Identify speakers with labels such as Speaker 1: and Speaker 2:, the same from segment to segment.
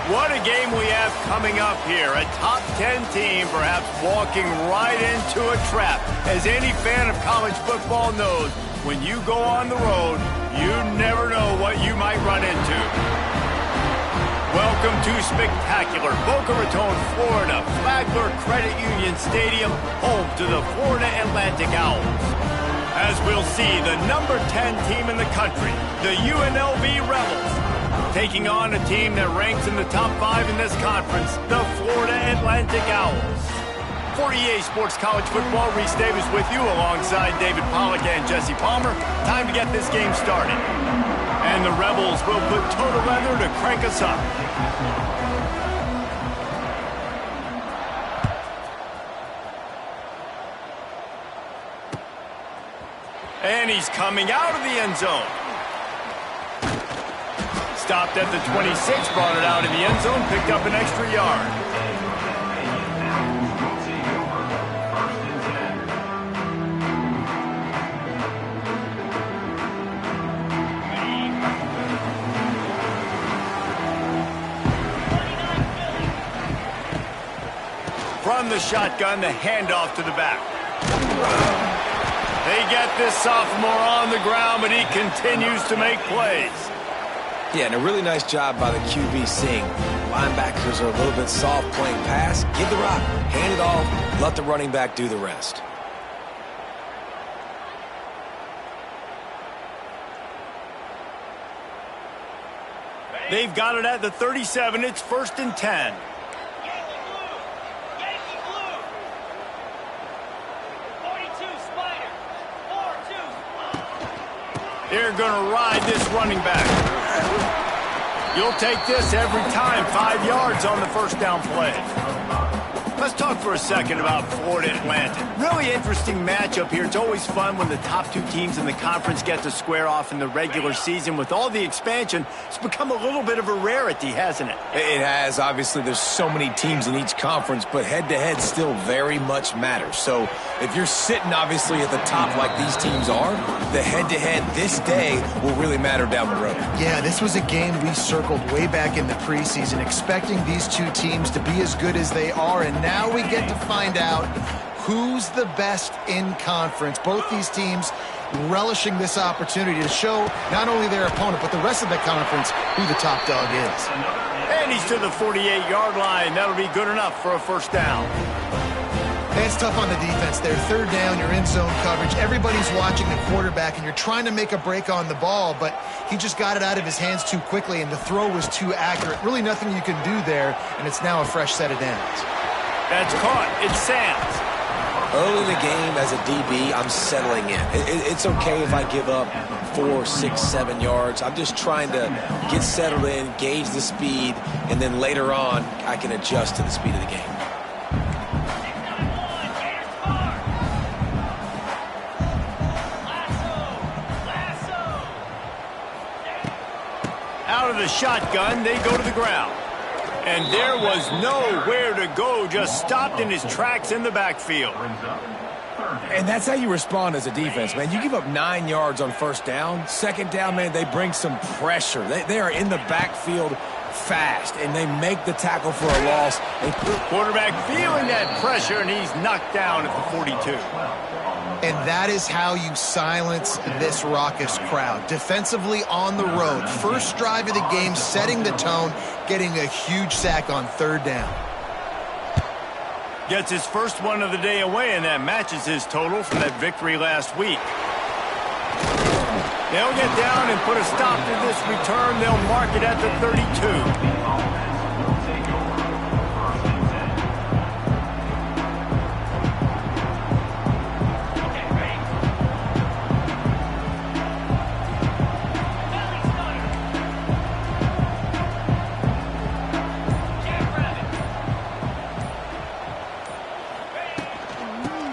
Speaker 1: What a game we have coming up here. A top 10 team perhaps walking right into a trap. As any fan of college football knows, when you go on the road, you never know what you might run into. Welcome to spectacular Boca Raton, Florida, Flagler Credit Union Stadium, home to the Florida Atlantic Owls. As we'll see, the number 10 team in the country, the UNLV Rebels, taking on a team that ranks in the top 5 in this conference, the Florida Atlantic Owls. For EA Sports College Football, Reese Davis with you alongside David Pollack and Jesse Palmer. Time to get this game started. And the Rebels will put toe to leather to crank us up. And he's coming out of the end zone. Stopped at the 26, brought it out in the end zone, picked up an extra yard. From the shotgun, the handoff to the back. They get this sophomore on the ground, but he continues to make plays.
Speaker 2: Yeah, and a really nice job by the QB seeing linebackers are a little bit soft playing pass. Give the rock, hand it off, let the running back do the rest.
Speaker 1: They've got it at the 37. It's 1st and 10. They're going to ride this running back. You'll take this every time. 5 yards on the first down play. Let's talk for a second about Florida Atlantic. Really interesting matchup here. It's always fun when the top two teams in the conference get to square off in the regular season. With all the expansion, it's become a little bit of a rarity, hasn't it?
Speaker 2: It has. Obviously, there's so many teams in each conference, but head-to-head still very much matters. So if you're sitting, obviously, at the top like these teams are, the head-to-head this day will really matter down the road.
Speaker 3: Yeah, this was a game we circled way back in the preseason, expecting these two teams to be as good as they are, and now we get to find out who's the best in conference. Both these teams relishing this opportunity to show not only their opponent, but the rest of the conference who the top dog is.
Speaker 1: And he's to the 48-yard line. That'll be good enough for a first down.
Speaker 3: And it's tough on the defense there. Third down, you're in zone coverage. Everybody's watching the quarterback, and you're trying to make a break on the ball, but he just got it out of his hands too quickly, and the throw was too accurate. Really nothing you can do there, and it's now a fresh set of downs.
Speaker 1: That's caught. It's Sands.
Speaker 2: Early in the game, as a DB, I'm settling in. It's okay if I give up 4, 6, 7 yards. I'm just trying to get settled in, gauge the speed, and then later on, I can adjust to the speed of the game.
Speaker 1: Out of the shotgun, they go to the ground. And there was nowhere to go, just stopped in his tracks in the backfield.
Speaker 2: And that's how you respond as a defense, man. You give up 9 yards on first down. Second down, man, they bring some pressure. They are in the backfield fast, and they make the tackle for a loss. And
Speaker 1: quarterback feeling that pressure, and he's knocked down at the 42.
Speaker 3: And that is how you silence this raucous crowd. Defensively on the road. First drive of the game, setting the tone, getting a huge sack on third down.
Speaker 1: Gets his first one of the day away, and that matches his total from that victory last week. They'll get down and put a stop to this return. They'll mark it at the 32.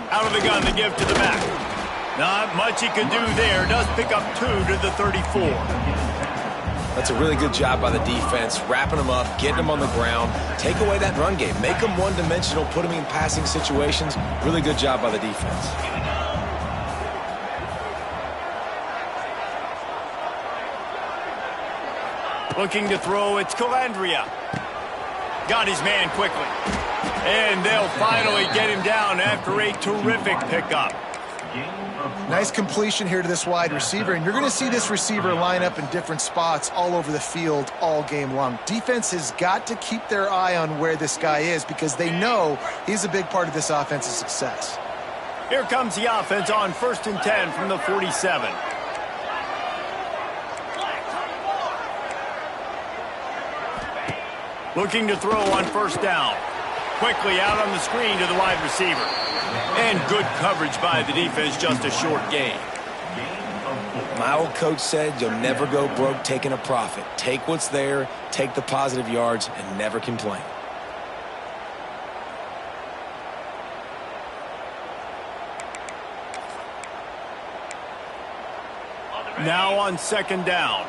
Speaker 1: Out of the gun to give to the back. Not much he could do there. Does pick up 2 to the 34.
Speaker 2: That's a really good job by the defense, wrapping them up, getting them on the ground, take away that run game, make them one-dimensional, put them in passing situations. Really good job by the defense.
Speaker 1: Looking to throw, it's Calandria. Got his man quickly. And they'll finally get him down after a terrific pickup.
Speaker 3: Nice completion here to this wide receiver, and you're going to see this receiver line up in different spots all over the field all game long. Defense has got to keep their eye on where this guy is because they know he's a big part of this offense's success.
Speaker 1: Here comes the offense on 1st and 10 from the 47. Looking to throw on first down. Quickly out on the screen to the wide receiver. And good coverage by the defense, just a short gain.
Speaker 2: My old coach said you'll never go broke taking a profit. Take what's there, take the positive yards, and never complain.
Speaker 1: Now on 2nd down.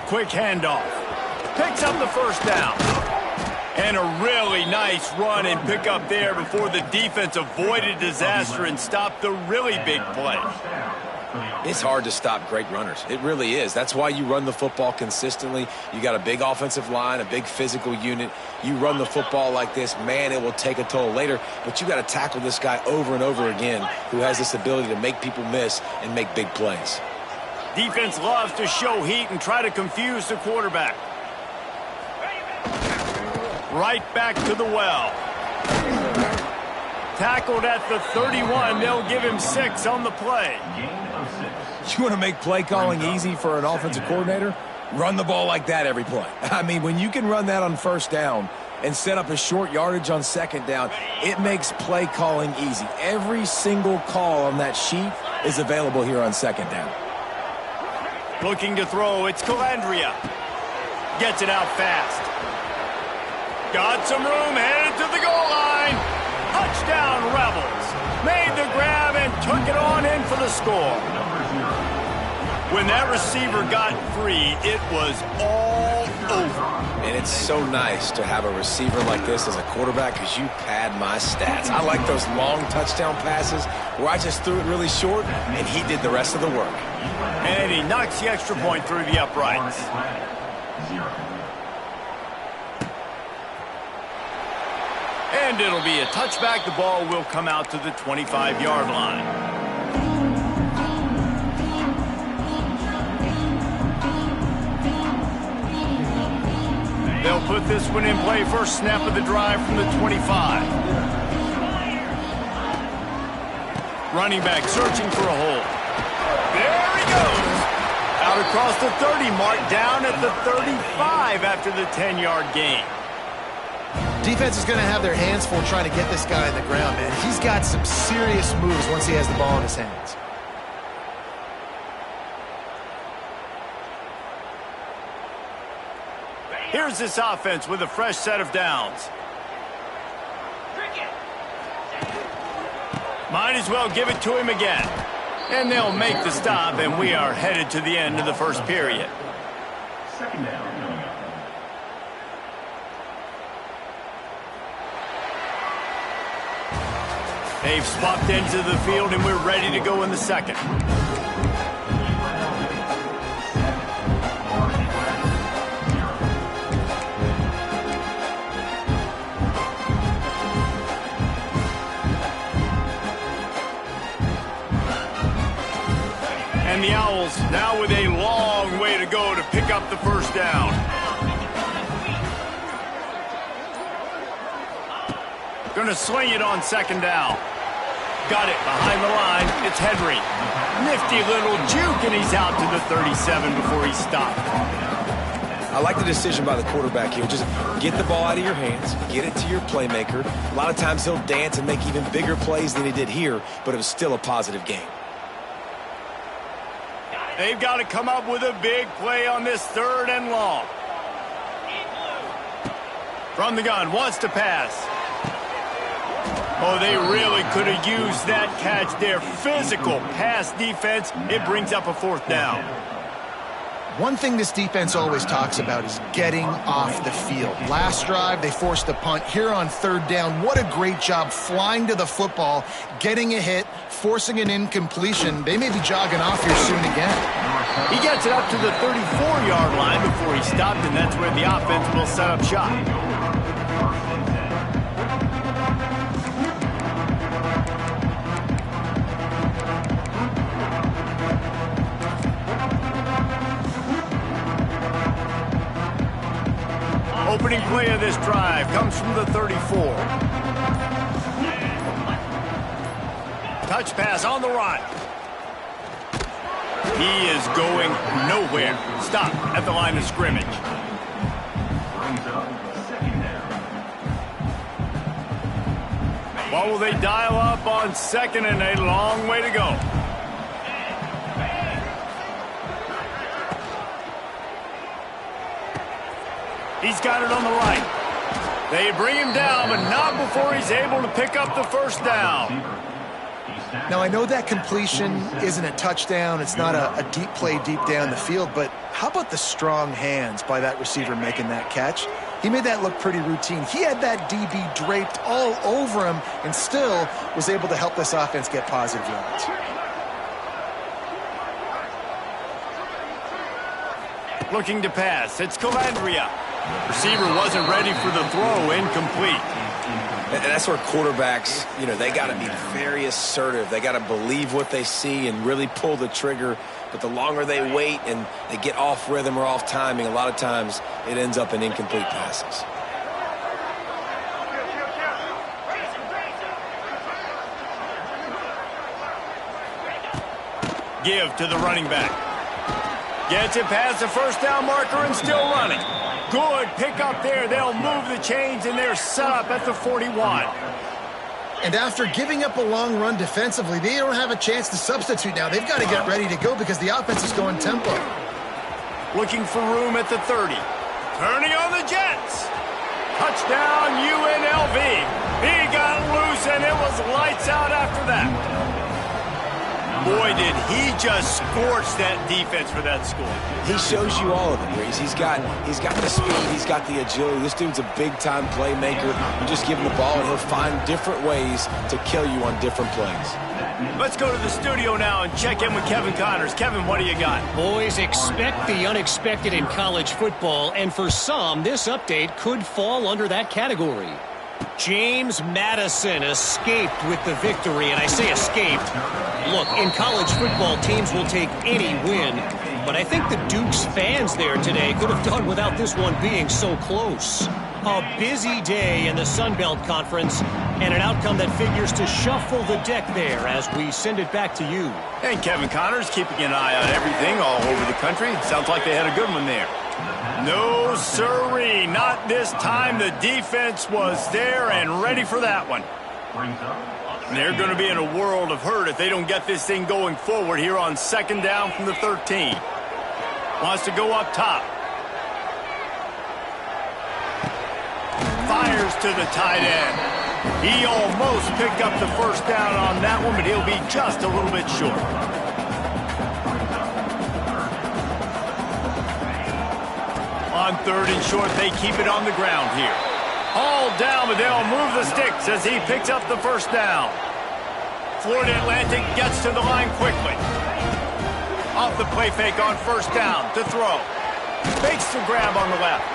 Speaker 1: Quick handoff. Picks up the first down. And a really nice run and pick up there before the defense avoided disaster and stopped the really big play.
Speaker 2: It's hard to stop great runners. It really is. That's why you run the football consistently. You got a big offensive line, a big physical unit. You run the football like this, man, it will take a toll later. But you got to tackle this guy over and over again who has this ability to make people miss and make big plays.
Speaker 1: Defense loves to show heat and try to confuse the quarterback. Right back to the well. Tackled at the 31. They'll give him 6 on the play.
Speaker 2: You want to make play calling easy for an offensive coordinator? Run the ball like that every play. I mean, when you can run that on first down and set up a short yardage on second down. It makes play calling easy. Every single call on that sheet is available here on second down.
Speaker 1: Looking to throw, it's Calandria. Gets it out fast. Got some room, headed to the goal line. Touchdown, Rebels. Made the grab and took it on in for the score. When that receiver got free, it was all over.
Speaker 2: And it's so nice to have a receiver like this as a quarterback because you pad my stats. I like those long touchdown passes where I just threw it really short and he did the rest of the work.
Speaker 1: And he knocks the extra point through the uprights. And it'll be a touchback. The ball will come out to the 25-yard line. They'll put this one in play. First snap of the drive from the 25. Running back searching for a hole. There he goes. Out across the 30 mark, down at the 35 after the 10-yard gain.
Speaker 3: Defense is going to have their hands full trying to get this guy on the ground, man. He's got some serious moves once he has the ball in his hands.
Speaker 1: Here's this offense with a fresh set of downs. Might as well give it to him again. And they'll make the stop, and we are headed to the end of the first period.
Speaker 4: Second down.
Speaker 1: They've swapped into the field, and we're ready to go in the second. And the Owls now with a long way to go to pick up the first down. Going to swing it on second down. Got it behind the line. It's Henry. Nifty little juke, and he's out to the 37 before he stopped.
Speaker 2: I like the decision by the quarterback here. Just get the ball out of your hands, get it to your playmaker. A lot of times he'll dance and make even bigger plays than he did here, but it was still a positive game.
Speaker 1: They've got to come up with a big play on this third and long. From the gun, wants to pass. Oh, they really could have used that catch there. Physical pass defense. It brings up a fourth down.
Speaker 3: One thing this defense always talks about is getting off the field. Last drive, they forced a punt. Here on third down, what a great job flying to the football, getting a hit, forcing an incompletion. They may be jogging off here soon again.
Speaker 1: He gets it up to the 34-yard line before he stopped, and that's where the offense will set up shop. Opening play of this drive comes from the 34. Touch pass on the run. He is going nowhere. Stop at the line of scrimmage. What will they dial up on second, and a long way to go? He's got it on the right. They bring him down, but not before he's able to pick up the first down.
Speaker 3: Now, I know that completion isn't a touchdown. It's not a deep play deep down the field, but how about the strong hands by that receiver making that catch? He made that look pretty routine. He had that DB draped all over him and still was able to help this offense get positive yards.
Speaker 1: Looking to pass. It's Calandria. Receiver wasn't ready for the throw. Incomplete.
Speaker 2: And that's where quarterbacks, they got to be very assertive. They got to believe what they see and really pull the trigger. But the longer they wait and they get off rhythm or off timing, a lot of times it ends up in incomplete passes.
Speaker 1: Give to the running back. Gets it past the first down marker and still running. Good pick up there. They'll move the chains, and they're set up at the 41.
Speaker 3: And after giving up a long run defensively, they don't have a chance to substitute now. They've got to get ready to go because the offense is going tempo.
Speaker 1: Looking for room at the 30. Turning on the Jets. Touchdown, UNLV. He got loose, and it was lights out after that. Boy, did he just scorch that defense for that score.
Speaker 2: He shows you all of it, Breeze. He's got the speed. He's got the agility. This dude's a big-time playmaker. You just give him the ball, and he'll find different ways to kill you on different plays.
Speaker 1: Let's go to the studio now and check in with Kevin Connors. Kevin, what do you got?
Speaker 5: Boys, expect the unexpected in college football, and for some, this update could fall under that category. James Madison escaped with the victory, and I say escaped. Look, in college football, teams will take any win, but I think the Duke's fans there today could have done without this one being so close. A busy day in the Sun Belt Conference, and an outcome that figures to shuffle the deck there as we send it back to you.
Speaker 1: And Kevin Connors keeping an eye on everything all over the country. Sounds like they had a good one there. No, sirree, not this time. The defense was there and ready for that one. They're going to be in a world of hurt if they don't get this thing going forward here on second down from the 13. Wants to go up top. Fires to the tight end. He almost picked up the first down on that one, but he'll be just a little bit short. On third and short, they keep it on the ground here. All down, but they'll move the sticks as he picks up the first down. Florida Atlantic gets to the line quickly. Off the play fake on first down to throw. Fakes the grab on the left.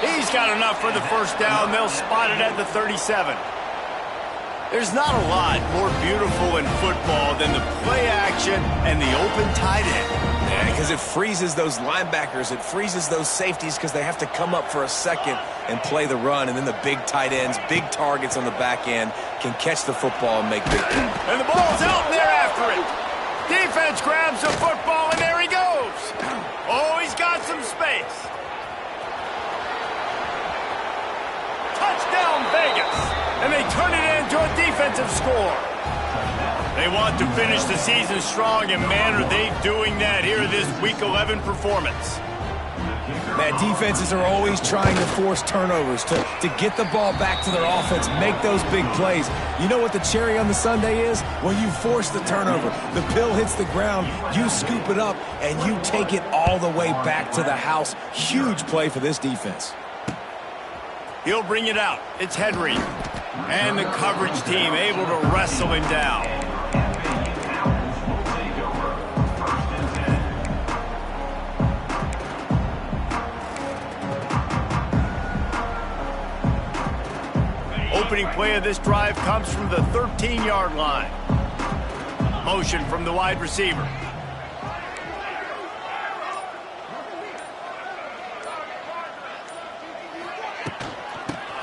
Speaker 1: He's got enough for the first down. They'll spot it at the 37. There's not a lot more beautiful in football than the play action and the open tight end.
Speaker 2: Yeah, because it freezes those linebackers. It freezes those safeties because they have to come up for a second and play the run. And then the big tight ends, big targets on the back end can catch the football and make big plays.
Speaker 1: And the ball's out, and they're after it. Defense grabs the football, and there he goes. Oh, he's got some space. Touchdown, Vegas. And they turn it into a defensive score. They want to finish the season strong, and man, are they doing that here in this Week 11 performance.
Speaker 2: Man, defenses are always trying to force turnovers to get the ball back to their offense, make those big plays. You know what the cherry on the sundae is? When you force the turnover, the pill hits the ground, you scoop it up, and you take it all the way back to the house. Huge play for this defense.
Speaker 1: He'll bring it out. It's Henry. And the coverage team able to wrestle him down. Opening play of this drive comes from the 13-yard line. Motion from the wide receiver.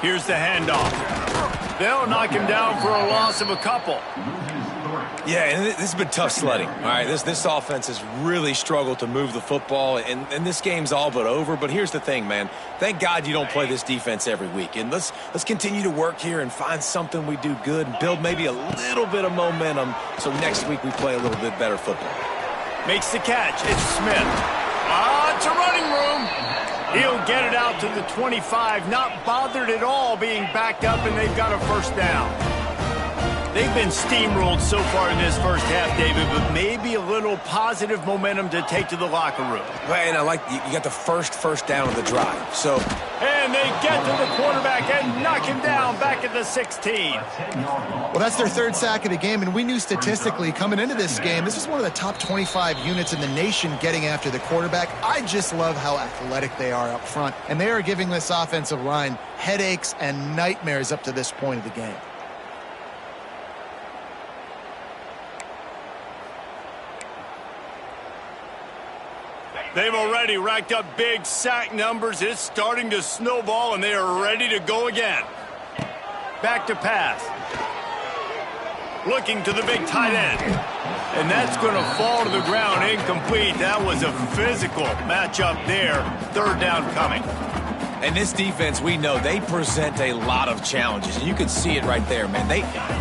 Speaker 1: Here's the handoff. They'll knock him down for a loss of a couple.
Speaker 2: Yeah, and this has been tough sledding. All right, this offense has really struggled to move the football, and this game's all but over. But here's the thing, man. Thank God you don't play this defense every week. And let's continue to work here and find something we do good and build maybe a little bit of momentum so next week we play a little bit better football.
Speaker 1: Makes the catch. It's Smith. It's a running room. He'll get it out to the 25, not bothered at all being backed up, and they've got a first down. They've been steamrolled so far in this first half, David, but maybe a little positive momentum to take to the locker room.
Speaker 2: Right, and I like you got the first down of the drive.
Speaker 1: And they get to the quarterback and knock him down back at the 16.
Speaker 3: Well, that's their third sack of the game, and we knew statistically coming into this game, this is one of the top 25 units in the nation getting after the quarterback. I just love how athletic they are up front, and they are giving this offensive line headaches and nightmares up to this point of the game.
Speaker 1: They've already racked up big sack numbers. It's starting to snowball, and they are ready to go again. Back to pass. Looking to the big tight end. And that's going to fall to the ground incomplete. That was a physical matchup there. Third down coming.
Speaker 2: And this defense, we know, they present a lot of challenges. And you can see it right there, man.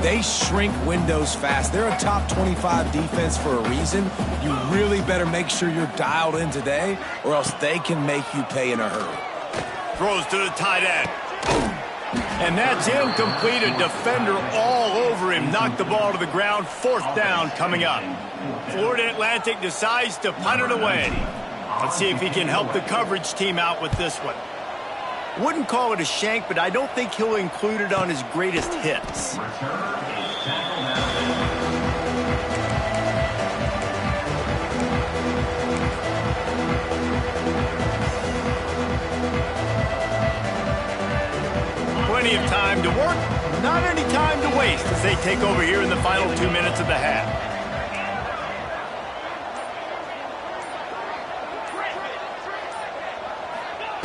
Speaker 2: They shrink windows fast. They're a top 25 defense for a reason. You really better make sure you're dialed in today, or else they can make you pay in a hurry.
Speaker 1: Throws to the tight end. And that's incomplete. A defender all over him. Knocked the ball to the ground. 4th down coming up. Florida Atlantic decides to punt it away. Let's see if he can help the coverage team out with this one. Wouldn't call it a shank, but I don't think he'll include it on his greatest hits. Plenty of time to work, not any time to waste as they take over here in the final 2 minutes of the half.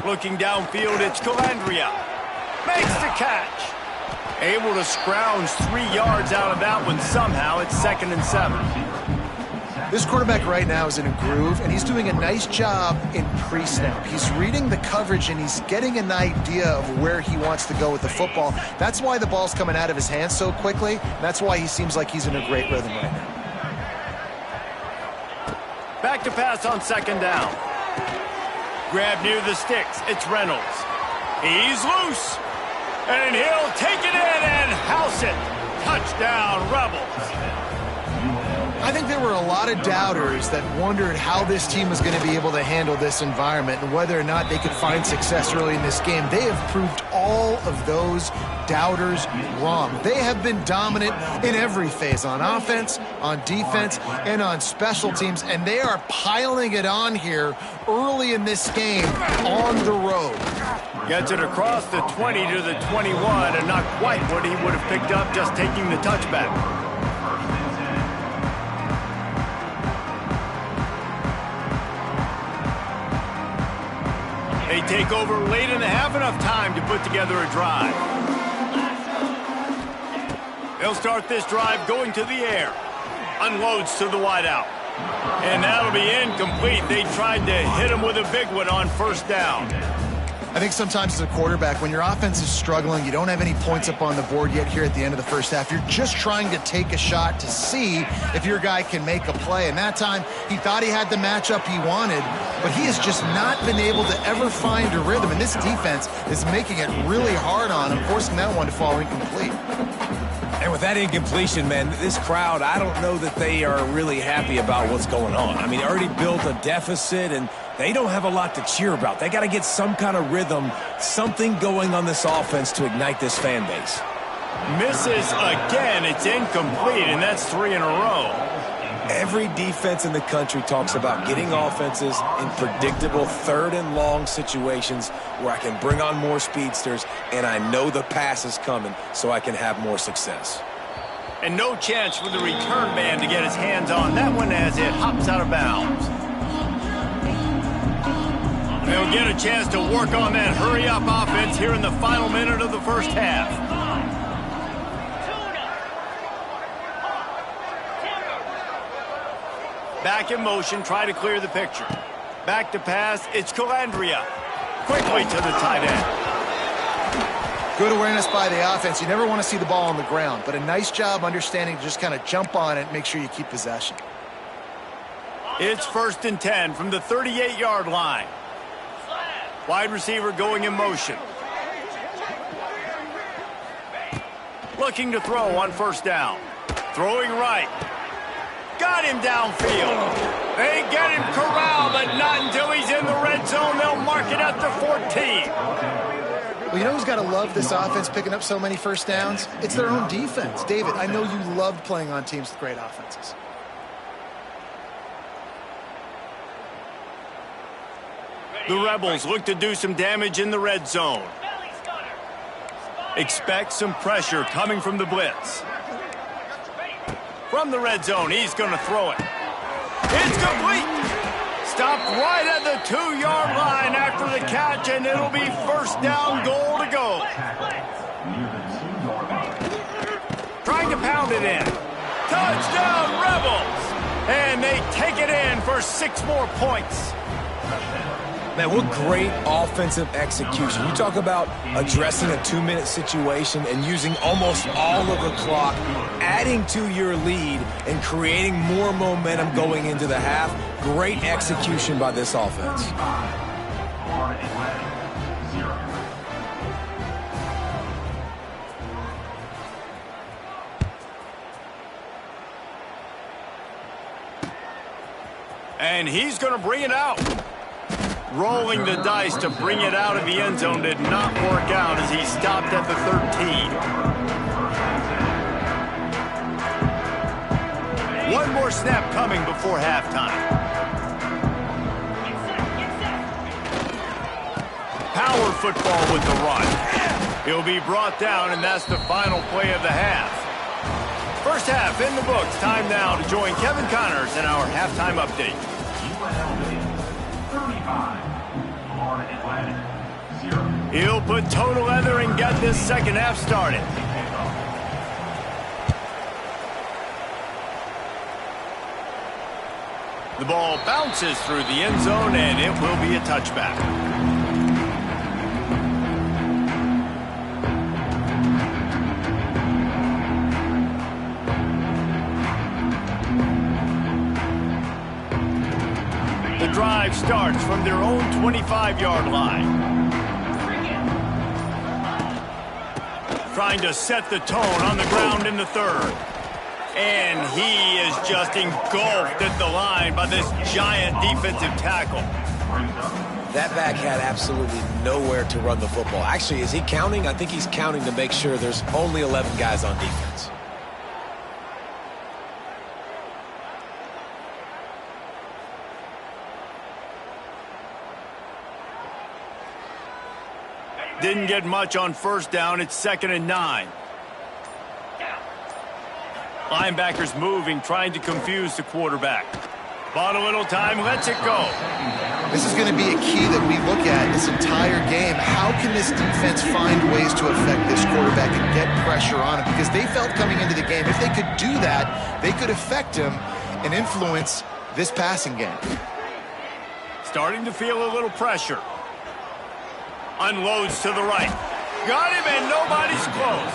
Speaker 1: Looking downfield, it's Calandria. Makes the catch. Able to scrounge 3 yards out of that one somehow. It's 2nd and 7.
Speaker 3: This quarterback right now is in a groove, and he's doing a nice job in pre-snap. He's reading the coverage, and he's getting an idea of where he wants to go with the football. That's why the ball's coming out of his hands so quickly. That's why he seems like he's in a great rhythm right now.
Speaker 1: Back to pass on 2nd down. Grab near the sticks. It's Reynolds. He's loose. And he'll take it in and house it. Touchdown, Rebels.
Speaker 3: I think there were a lot of doubters that wondered how this team was going to be able to handle this environment and whether or not they could find success early in this game. They have proved all of those doubters wrong. They have been dominant in every phase, on offense, on defense, and on special teams, and they are piling it on here early in this game on the road.
Speaker 1: Gets it across the 20 to the 21, and not quite what he would have picked up just taking the touchback. They take over late in the half, enough time to put together a drive. They'll start this drive going to the air. Unloads to the wideout. And that'll be incomplete. They tried to hit him with a big one on 1st down.
Speaker 3: I think sometimes as a quarterback, when your offense is struggling, you don't have any points up on the board yet here at the end of the 1st half. You're just trying to take a shot to see if your guy can make a play. And that time, he thought he had the matchup he wanted, but he has just not been able to ever find a rhythm. And this defense is making it really hard on him, forcing that one to fall incomplete.
Speaker 2: And with that incompletion, man, this crowd, I don't know that they are really happy about what's going on. I mean, they already built a deficit, and they don't have a lot to cheer about. They got to get some kind of rhythm, something going on this offense to ignite this fan base.
Speaker 1: Misses again. It's incomplete, and that's 3 in a row.
Speaker 2: Every defense in the country talks about getting offenses in predictable 3rd and long situations where I can bring on more speedsters and I know the pass is coming so I can have more success.
Speaker 1: And no chance for the return man to get his hands on that one as it hops out of bounds. They'll get a chance to work on that hurry-up offense here in the final minute of the 1st half. Back in motion, try to clear the picture. Back to pass, it's Calandria. Quickly to the tight end.
Speaker 3: Good awareness by the offense. You never want to see the ball on the ground, but a nice job understanding to just kind of jump on it and make sure you keep possession.
Speaker 1: It's 1st and 10 from the 38-yard line. Wide receiver going in motion. Looking to throw on 1st down. Throwing right. Got him downfield. They get him corralled, but not until he's in the red zone. They'll mark it at the 14.
Speaker 3: Well, you know who's got to love this offense picking up so many 1st downs? It's their own defense. David, I know you loved playing on teams with great offenses.
Speaker 1: The Rebels look to do some damage in the red zone. Expect some pressure coming from the blitz. From the red zone, he's going to throw it. It's complete. Stopped right at the 2-yard line after the catch, and it'll be 1st down, goal to go. Trying to pound it in. Touchdown, Rebels! And they take it in for 6 more points.
Speaker 2: Man, what great offensive execution. You talk about addressing a 2-minute situation and using almost all of the clock, adding to your lead and creating more momentum going into the half. Great execution by this offense.
Speaker 1: And he's going to bring it out. Rolling the dice to bring it out of the end zone did not work out as he stopped at the 13. One more snap coming before halftime. Power football with the run. He'll be brought down, and that's the final play of the half. First half in the books. Time now to join Kevin Connors in our halftime update.
Speaker 4: UNLV 35, Florida Atlantic 0.
Speaker 1: He'll put total leather and get this second half started. The ball bounces through the end zone, and it will be a touchback. The drive starts from their own 25-yard line. Trying to set the tone on the ground in the third. And he is just engulfed at the line by this giant defensive tackle.
Speaker 2: That back had absolutely nowhere to run the football. Actually, is he counting? I think he's counting to make sure there's only 11 guys on defense.
Speaker 1: Didn't get much on first down. It's 2nd and 9. Linebackers moving, trying to confuse the quarterback. Bought a little time, lets it go.
Speaker 3: This is going to be a key that we look at this entire game. How can this defense find ways to affect this quarterback and get pressure on him? Because they felt coming into the game, if they could do that, they could affect him and influence this passing game.
Speaker 1: Starting to feel a little pressure. Unloads to the right. Got him, and nobody's close.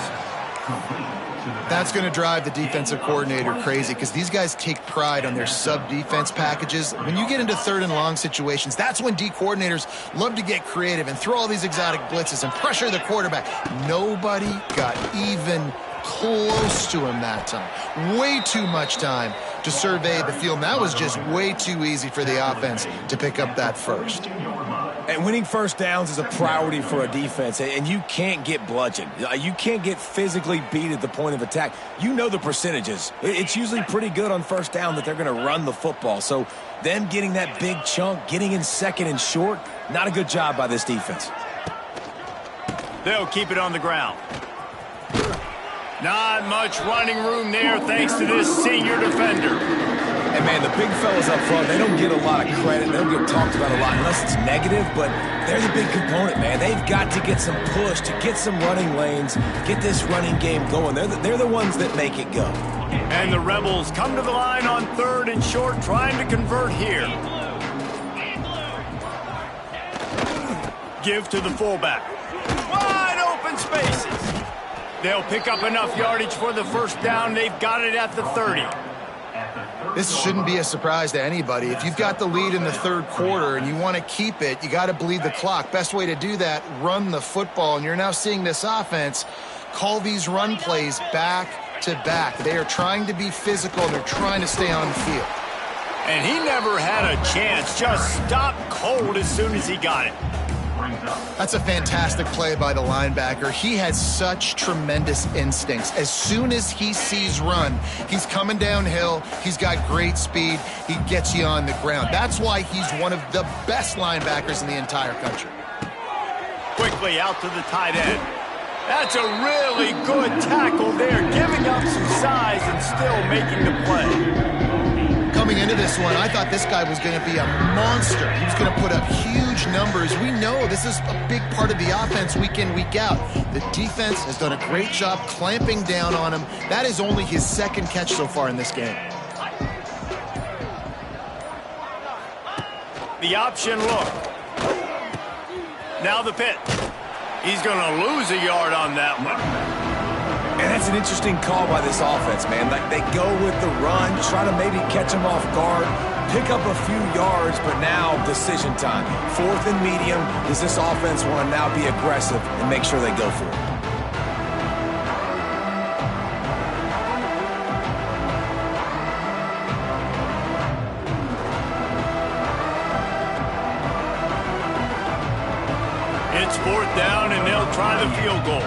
Speaker 3: That's going to drive the defensive coordinator crazy because these guys take pride on their sub-defense packages. When you get into 3rd and long situations, that's when D coordinators love to get creative and throw all these exotic blitzes and pressure the quarterback. Nobody got even close to him that time. Way too much time to survey the field. And that was just way too easy for the offense to pick up that first.
Speaker 2: And winning first downs is a priority for a defense, and you can't get bludgeoned. You can't get physically beat at the point of attack. You know the percentages. It's usually pretty good on first down that they're going to run the football. So them getting that big chunk, getting in 2nd and short, not a good job by this defense.
Speaker 1: They'll keep it on the ground. Not much running room there thanks to this senior defender.
Speaker 2: And, man, the big fellas up front, they don't get a lot of credit. They don't get talked about a lot unless it's negative, but they're the big component, man. They've got to get some push, to get some running lanes, get this running game going. They're the ones that make it go.
Speaker 1: And the Rebels come to the line on 3rd and short, trying to convert here. Give to the fullback. Wide open spaces. They'll pick up enough yardage for the first down. They've got it at the 30.
Speaker 3: This shouldn't be a surprise to anybody. If you've got the lead in the 3rd quarter and you want to keep it, you got to bleed the clock. Best way to do that, run the football. And you're now seeing this offense call these run plays back to back. They are trying to be physical, and they're trying to stay on the field.
Speaker 1: And he never had a chance. Just stopped cold as soon as he got it.
Speaker 3: That's a fantastic play by the linebacker. He has such tremendous instincts. As soon as he sees run, he's coming downhill. He's got great speed. He gets you on the ground. That's why he's one of the best linebackers in the entire country.
Speaker 1: Quickly out to the tight end. That's a really good tackle there, giving up some size and still making the play.
Speaker 3: Coming into this one, I thought this guy was going to be a monster. He was going to put up huge numbers. We know this is a big part of the offense week in, week out. The defense has done a great job clamping down on him. That is only his 2nd catch so far in this game.
Speaker 1: The option look. Now the pitch. He's going to lose a yard on that one.
Speaker 2: And that's an interesting call by this offense, man. Like, they go with the run, try to maybe catch him off guard, pick up a few yards, but now decision time. 4th and medium. Does this offense want to now be aggressive and make sure they go for it?
Speaker 1: It's 4th down, and they'll try the field goal.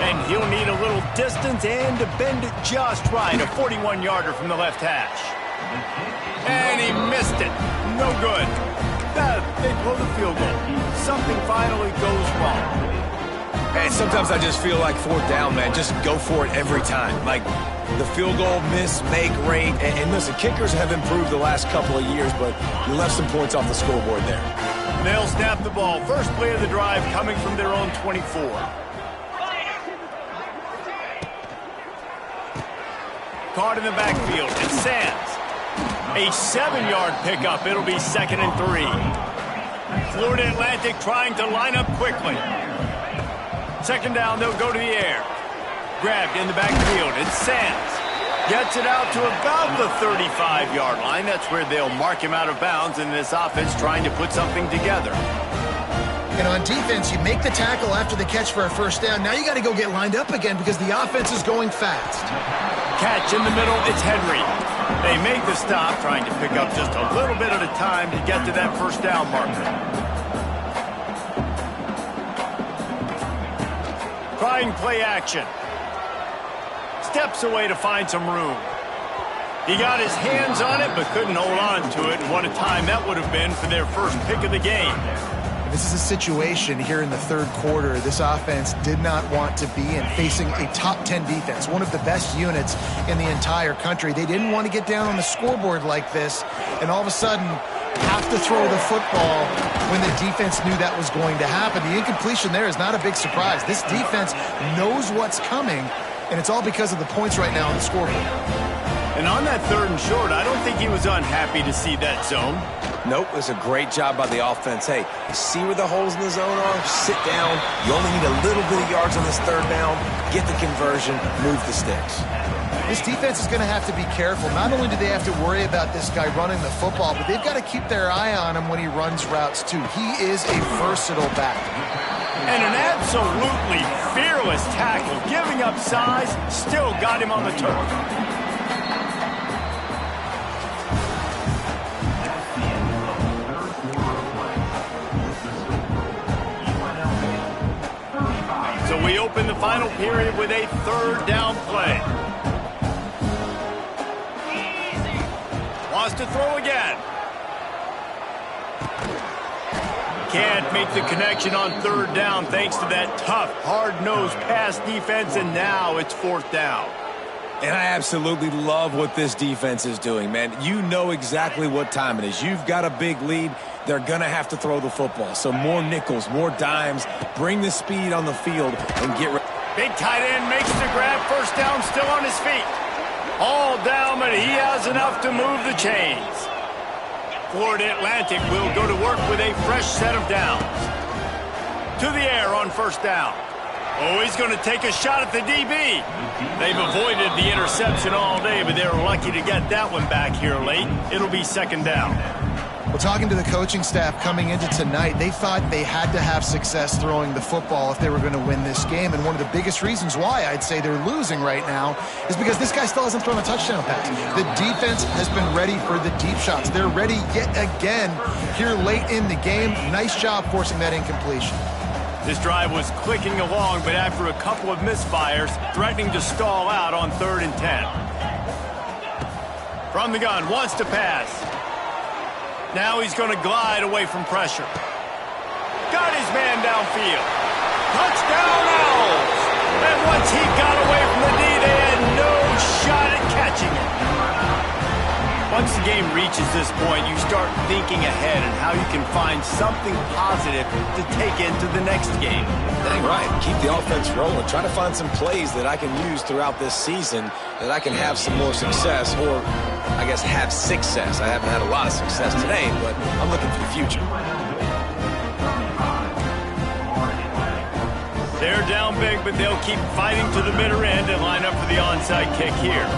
Speaker 1: And he'll need a little distance and to bend it just right. A 41-yarder from the left hash. And he missed it. No good. They blow the field goal. Something finally goes wrong.
Speaker 2: And sometimes I just feel like 4th down, man. Just go for it every time. Like, the field goal miss, make, rate. And listen, kickers have improved the last couple of years, but you left some points off the scoreboard there.
Speaker 1: They'll snap the ball. First play of the drive coming from their own 24. Caught in the backfield. It's Sands. A 7-yard pickup. It'll be 2nd and 3. Florida Atlantic trying to line up quickly. 2nd down, they'll go to the air. Grabbed in the backfield. It's Sands. Gets it out to about the 35-yard line. That's where they'll mark him out of bounds in this offense trying to put something together.
Speaker 3: And on defense, you make the tackle after the catch for a first down. Now you got to go get lined up again because the offense is going fast.
Speaker 1: Catch in the middle, it's Henry. They make the stop, trying to pick up just a little bit at a time to get to that first down marker. Trying play action. Steps away to find some room. He got his hands on it, but couldn't hold on to it. And what a time that would have been for their first pick of the game.
Speaker 3: This is a situation here in the 3rd quarter this offense did not want to be in, facing a top 10 defense, one of the best units in the entire country. They didn't want to get down on the scoreboard like this, and all of a sudden have to throw the football when the defense knew that was going to happen. The incompletion there is not a big surprise. This defense knows what's coming, and it's all because of the points right now on the scoreboard.
Speaker 1: And on that 3rd and short, I don't think he was unhappy to see that zone.
Speaker 2: Nope, it was a great job by the offense. Hey, you see where the holes in the zone are? Sit down. You only need a little bit of yards on this 3rd down. Get the conversion. Move the sticks.
Speaker 3: This defense is going to have to be careful. Not only do they have to worry about this guy running the football, but they've got to keep their eye on him when he runs routes, too. He is a versatile back.
Speaker 1: And an absolutely fearless tackle. Giving up size, still got him on the turf. So we open the final period with a 3rd down play. Wants to throw again. Can't make the connection on 3rd down thanks to that tough, hard-nosed pass defense, and now it's 4th down.
Speaker 2: And I absolutely love what this defense is doing, man. You know exactly what time it is. You've got a big lead. They're going to have to throw the football. So more nickels, more dimes. Bring the speed on the field and get ready.
Speaker 1: Big tight end makes the grab. First down, still on his feet. All down, but he has enough to move the chains. Florida Atlantic will go to work with a fresh set of downs. To the air on first down. Oh, he's going to take a shot at the DB. They've avoided the interception all day, but they're lucky to get that one back here late. It'll be 2nd down.
Speaker 3: Well, talking to the coaching staff coming into tonight, they thought they had to have success throwing the football if they were going to win this game. And one of the biggest reasons why I'd say they're losing right now is because this guy still hasn't thrown a touchdown pass. The defense has been ready for the deep shots. They're ready yet again here late in the game. Nice job forcing that incompletion.
Speaker 1: This drive was clicking along, but after a couple of misfires, threatening to stall out on 3rd and 10. From the gun, wants to pass. Now he's going to glide away from pressure. Got his man downfield. Touchdown Owls! And once he got away from the D, they had no shot at catching him. Once the game reaches this point, you start thinking ahead and how you can find something positive to take into the next game.
Speaker 2: Dang right. Keep the offense rolling. Try to find some plays that I can use throughout this season that I can have some more success, or I guess have success. I haven't had a lot of success today, but I'm looking for the future.
Speaker 1: They're down big, but they'll keep fighting to the bitter end and line up for the onside kick here.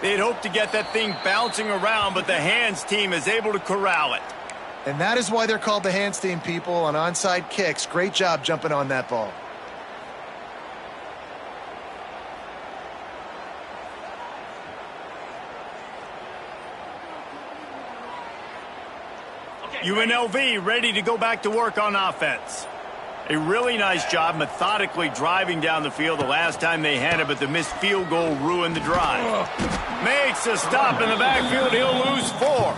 Speaker 1: They'd hoped to get that thing bouncing around, but the hands team is able to corral it.
Speaker 3: And that is why they're called the hands team, people, on onside kicks. Great job jumping on that ball.
Speaker 1: UNLV ready to go back to work on offense. A really nice job methodically driving down the field the last time they had it, but the missed field goal ruined the drive. Makes a stop in the backfield. He'll lose 4.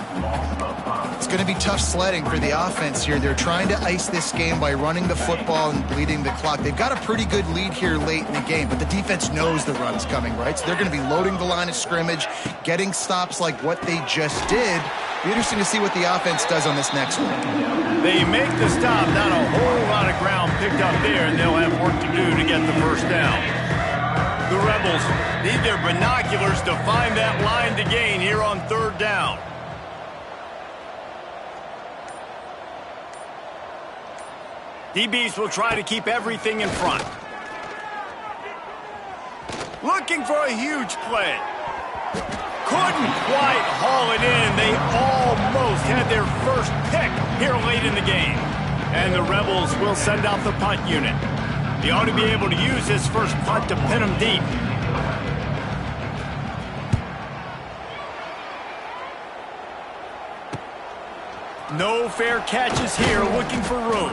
Speaker 3: It's going to be tough sledding for the offense here. They're trying to ice this game by running the football and bleeding the clock. They've got a pretty good lead here late in the game, but the defense knows the run's coming, right? So they're going to be loading the line of scrimmage, getting stops like what they just did. Be interesting to see what the offense does on this next one.
Speaker 1: They make the stop, not a whole lot of ground picked up there, and they'll have work to do to get the first down. The Rebels need their binoculars to find that line to gain here on 3rd down. DBs will try to keep everything in front. Looking for a huge play. Couldn't quite haul it in. They almost had their first pick here late in the game. And the Rebels will send out the punt unit. He ought to be able to use his first punt to pin them deep. No fair catches here, looking for room.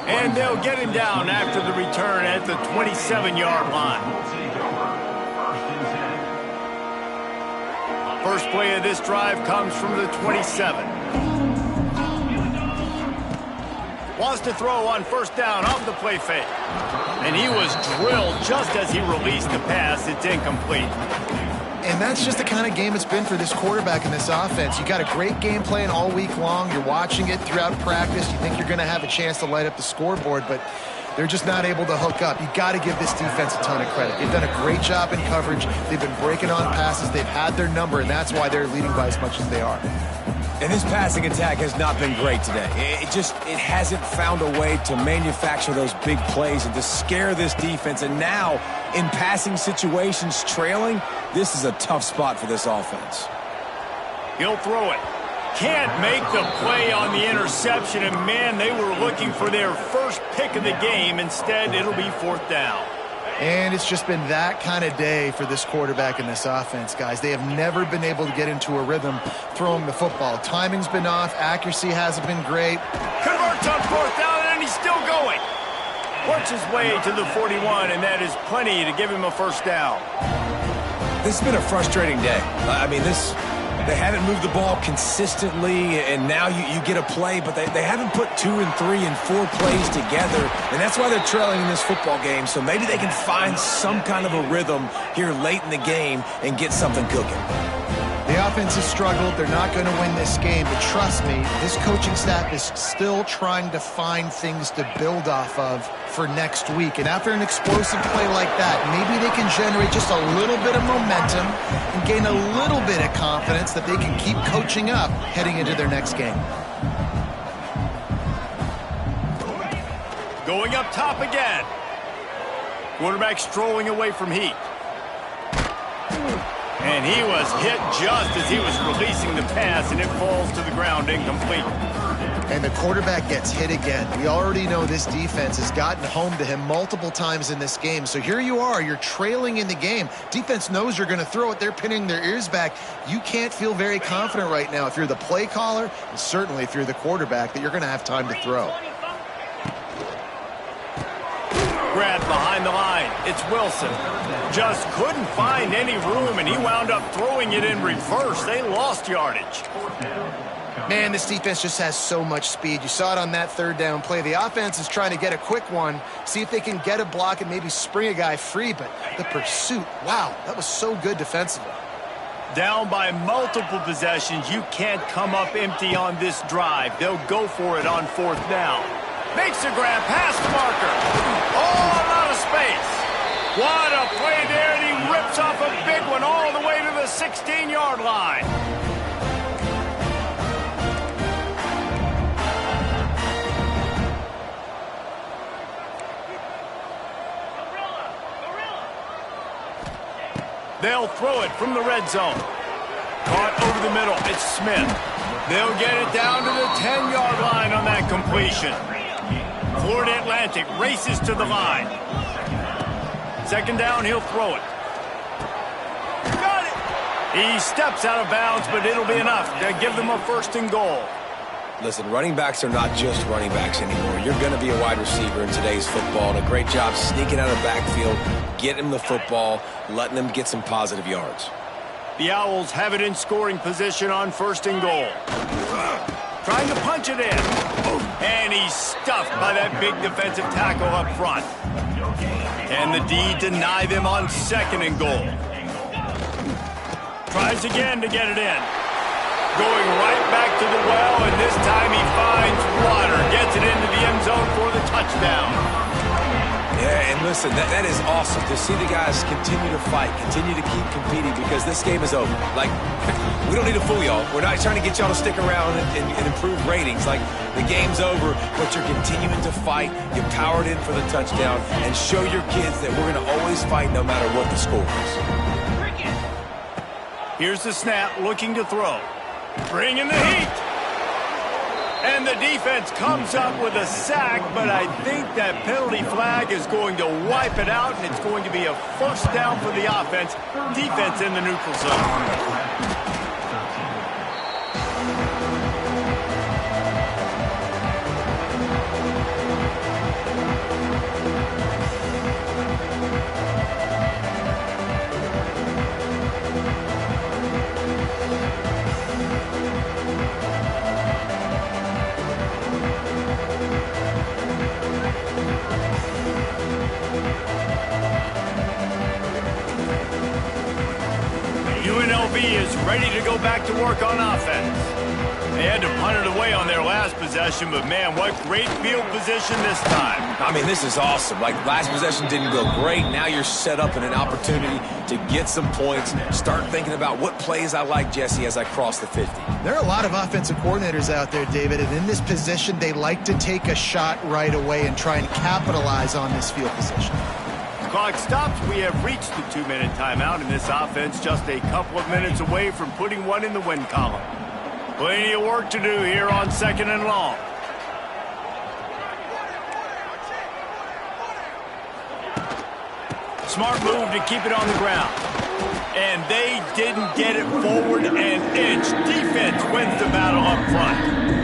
Speaker 1: And they'll get him down after the return at the 27-yard line. First play of this drive comes from the 27. Wants to throw on 1st down off the play fake. And he was drilled just as he released the pass. It's incomplete.
Speaker 3: And that's just the kind of game it's been for this quarterback in this offense. You got a great game plan all week long. You're watching it throughout practice. You think you're going to have a chance to light up the scoreboard, but they're just not able to hook up. You got to give this defense a ton of credit. They've done a great job in coverage. They've been breaking on passes. They've had their number, and that's why they're leading by as much as they are.
Speaker 2: And this passing attack has not been great today. It hasn't found a way to manufacture those big plays and to scare this defense. And now, in passing situations, trailing, this is a tough spot for this offense.
Speaker 1: He'll throw it. Can't make the play on the interception, and man, they were looking for their first pick of the game. Instead, it'll be 4th down.
Speaker 3: And it's just been that kind of day for this quarterback and this offense, guys. They have never been able to get into a rhythm throwing the football. Timing's been off. Accuracy hasn't been great.
Speaker 1: Converts on 4th down, and he's still going. Works his way to the 41, and that is plenty to give him a 1st down.
Speaker 2: This has been a frustrating day. They haven't moved the ball consistently, and now you get a play, but they haven't put 2 and 3 and 4 plays together, and that's why they're trailing in this football game. So maybe they can find some kind of a rhythm here late in the game and get something cooking.
Speaker 3: The offense has struggled. They're not going to win this game, but trust me, this coaching staff is still trying to find things to build off of for next week. And after an explosive play like that, maybe they can generate just a little bit of momentum and gain a little bit of confidence that they can keep coaching up heading into their next game.
Speaker 1: Going up top again. Quarterback strolling away from heat. And he was hit just as he was releasing the pass, and it falls to the ground incomplete.
Speaker 3: And the quarterback gets hit again. We already know this defense has gotten home to him multiple times in this game. So here you are, you're trailing in the game. Defense knows you're going to throw it. They're pinning their ears back. You can't feel very confident right now if you're the play caller, and certainly if you're the quarterback, that you're going to have time to throw.
Speaker 1: Grab behind the line. It's Wilson. Just couldn't find any room, and he wound up throwing it in reverse. They lost yardage.
Speaker 3: Man, this defense just has so much speed. You saw it on that 3rd down play. The offense is trying to get a quick one, see if they can get a block and maybe spring a guy free, but the pursuit, wow, that was so good defensively.
Speaker 1: Down by multiple possessions, you can't come up empty on this drive. They'll go for it on 4th down. Makes a grab past the marker. All out of space. What a play there, and he rips off a big one all the way to the 16-yard line. They'll throw it from the red zone. Caught over the middle. It's Smith. They'll get it down to the 10-yard line on that completion. Florida Atlantic races to the line. Second down, he'll throw it. Got it! He steps out of bounds, but it'll be enough to give them a 1st and goal.
Speaker 2: Listen, running backs are not just running backs anymore. You're going to be a wide receiver in today's football, and a great job sneaking out of the backfield, getting him the football, letting them get some positive yards.
Speaker 1: The Owls have it in scoring position on 1st and goal. Trying to punch it in. And he's stuffed by that big defensive tackle up front. And the D deny them on 2nd and goal. Tries again to get it in. Going right back to the well, and this time he finds water. Gets it into the end zone for the touchdown.
Speaker 2: Yeah, and listen, that is awesome to see the guys continue to fight, continue to keep competing, because this game is over. Like, we don't need to fool y'all. We're not trying to get y'all to stick around and improve ratings. Like, the game's over, but you're continuing to fight. You powered in for the touchdown, and show your kids that we're going to always fight no matter what the score is.
Speaker 1: Here's the snap, looking to throw. Bring in the heat. And the defense comes up with a sack, but I think that penalty flag is going to wipe it out, and it's going to be a 1st down for the offense. Defense in the neutral zone. UNLV is ready to go back to work on offense. They had to punt it away on their last possession, but man, what great field position this time.
Speaker 2: I mean, this is awesome. Like, last possession didn't go great. Now you're set up in an opportunity to get some points. Start thinking about what plays I like, Jesse, as I cross the 50.
Speaker 3: There are a lot of offensive coordinators out there, David, and in this position, they like to take a shot right away and try and capitalize on this field position.
Speaker 1: Clock stops. We have reached the 2-minute timeout, and this offense just a couple of minutes away from putting one in the win column. Plenty of work to do here on 2nd and long. Smart move to keep it on the ground. And they didn't get it forward an inch. Defense wins the battle up front.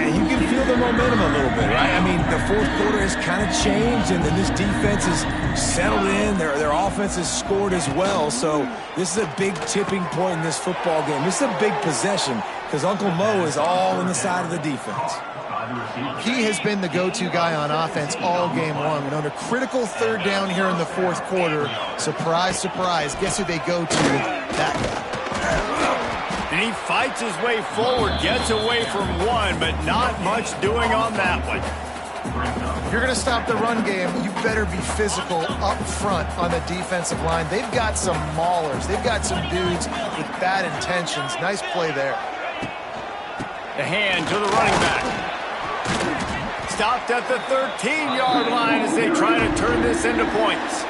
Speaker 2: You can feel the momentum a little bit, right? I mean, the 4th quarter has kind of changed, and then this defense is settled in. Their offense has scored as well, so this is a big tipping point in this football game. This is a big possession because Uncle Mo is all on the side of the defense.
Speaker 3: He has been the go-to guy on offense all game long. And on a critical 3rd down here in the 4th quarter, surprise, surprise, guess who they go to? That guy.
Speaker 1: And he fights his way forward, gets away from one, but not much doing on that one.
Speaker 3: If you're going to stop the run game, you better be physical up front on the defensive line. They've got some maulers. They've got some dudes with bad intentions. Nice play there.
Speaker 1: The hand to the running back. Stopped at the 13-yard line as they try to turn this into points.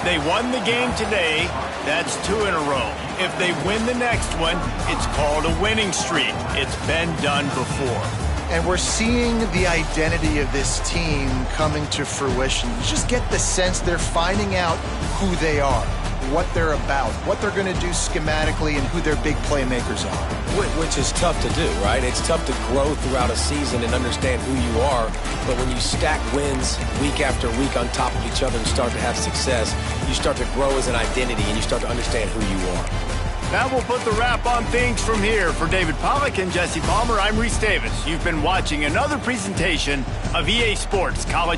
Speaker 1: They won the game today. That's 2 in a row. If they win the next one, it's called a winning streak. It's been done before.
Speaker 3: And we're seeing the identity of this team coming to fruition. You just get the sense they're finding out who they are, what they're about, what they're going to do schematically, and who their big playmakers are.
Speaker 2: Which is tough to do, right? It's tough to grow throughout a season and understand who you are. But when you stack wins week after week on top of each other and start to have success, you start to grow as an identity and you start to understand who you are.
Speaker 1: That will put the wrap on things from here. For David Pollack and Jesse Palmer, I'm Reese Davis. You've been watching another presentation of EA Sports College